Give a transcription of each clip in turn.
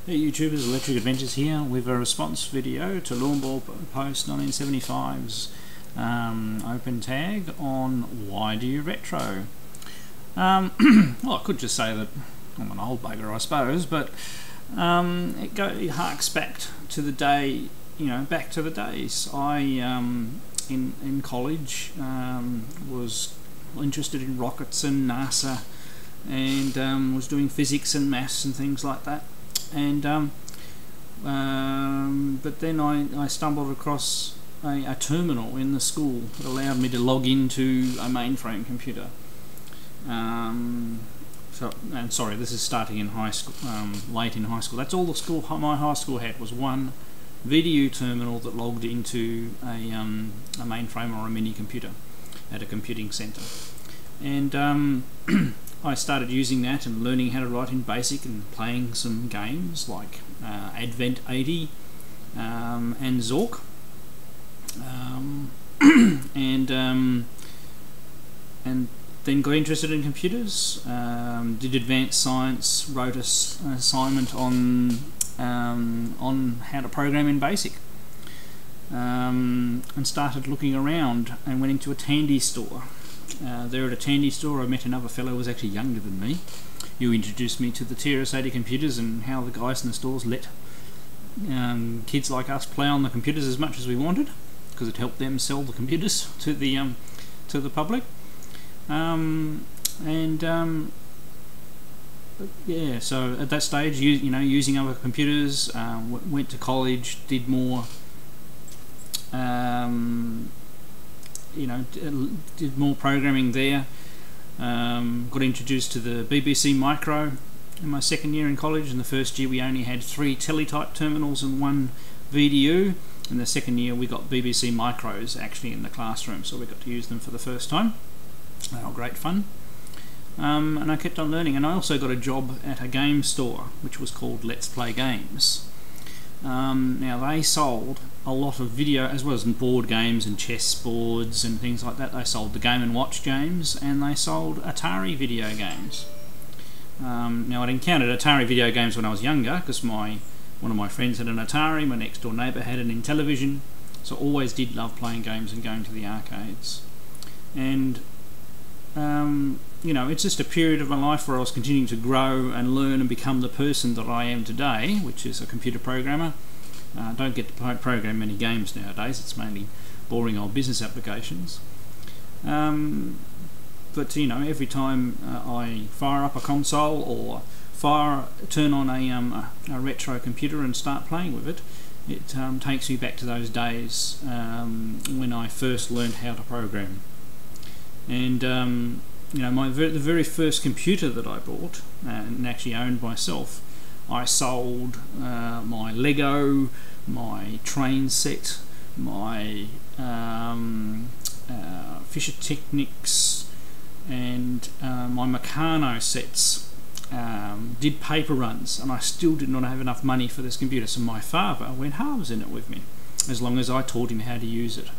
Hey YouTubers, Electric Adventures here with a response video to lawnboyspost1975's open tag on Why Do You Retro? Well, I could just say that I'm an old bugger, I suppose, but it harks back to the day, back to the days. I, in college, was interested in rockets and NASA, and was doing physics and maths and things like that. And but then I stumbled across a terminal in the school that allowed me to log into a mainframe computer. Sorry, this is starting in high school, late in high school. That's all my high school had, was one VDU terminal that logged into a mainframe or a mini computer at a computing centre. And I started using that and learning how to write in BASIC and playing some games like Advent 80 and Zork, and then got interested in computers. Did advanced science, wrote an assignment on how to program in BASIC, and started looking around and went into a Tandy store. There at a Tandy store I met another fellow who was actually younger than me, who introduced me to the TRS-80 computers and how the guys in the stores let kids like us play on the computers as much as we wanted, because it helped them sell the computers to the public. Yeah, so at that stage, using other computers, went to college, did more. Did more programming there. Got introduced to the BBC Micro in my second year in college. In the first year we only had 3 teletype terminals and 1 VDU. In the second year we got BBC Micros actually in the classroom, so we got to use them for the first time. They were great fun. And I kept on learning, and I also got a job at a game store which was called Let's Play Games. Now they sold a lot of video, as well as board games and chess boards and things like that. They sold the Game & Watch games, and they sold Atari video games. Now I'd encountered Atari video games when I was younger, because one of my friends had an Atari, my next door neighbour had an Intellivision, so always did love playing games and going to the arcades. And it's just a period of my life where I was continuing to grow and learn and become the person that I am today, which is a computer programmer. Don't get to program many games nowadays, it's mainly boring old business applications. But every time I fire up a console or turn on a retro computer and start playing with it, it takes me back to those days when I first learned how to program. And the very first computer that I bought and actually owned myself, I sold my Lego, my train set, my Fisher Technics, and my Meccano sets. Did paper runs, and I still did not have enough money for this computer, so my father went halves in it with me, as long as I taught him how to use it.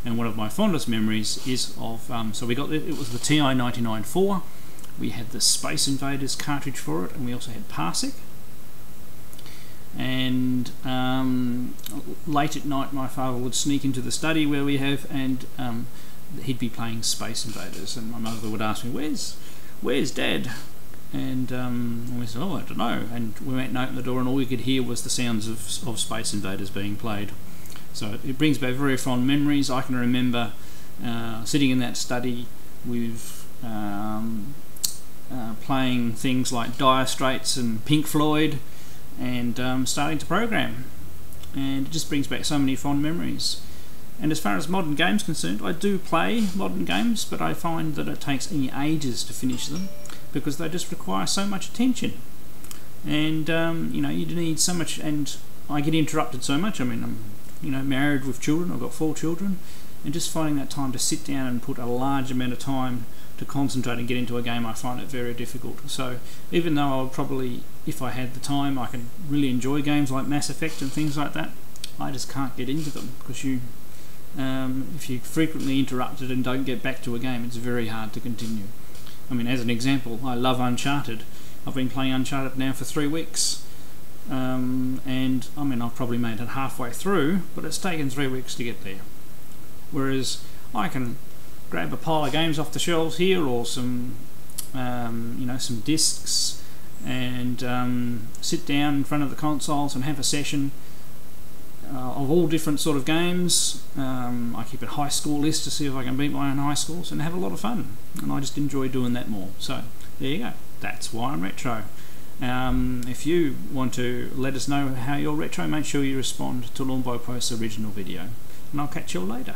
And one of my fondest memories is of, it was the TI-99-4, we had the Space Invaders cartridge for it, and we also had Parsec. And late at night my father would sneak into the study where we have, and he'd be playing Space Invaders, and my mother would ask me, where's Dad? And we said, oh, I don't know. And we went and opened the door, and all we could hear was the sounds of Space Invaders being played. So it brings back very fond memories. I can remember sitting in that study with playing things like Dire Straits and Pink Floyd, and starting to program. And it just brings back so many fond memories. And as far as modern games concerned, I do play modern games, but I find that it takes me ages to finish them, because they just require so much attention. And you need so much, and I get interrupted so much. I mean, I'm married with children. I've got 4 children, and just finding that time to sit down and put a large amount of time to concentrate and get into a game, I find it very difficult. So even though I would probably, if I had the time, I could really enjoy games like Mass Effect and things like that, I just can't get into them, because if you're frequently interrupted and don't get back to a game, it's very hard to continue. I mean, as an example, I love Uncharted. I've been playing Uncharted now for 3 weeks. and I mean I've probably made it halfway through, but it's taken 3 weeks to get there. Whereas I can grab a pile of games off the shelves here, or some some discs, and sit down in front of the consoles and have a session of all different sort of games. I keep a high score list to see if I can beat my own high scores, and have a lot of fun, and I just enjoy doing that more. So there you go, that's why I'm retro. If you want to let us know how you're retro, make sure you respond to Lawnboy Post's original video, and I'll catch you all later.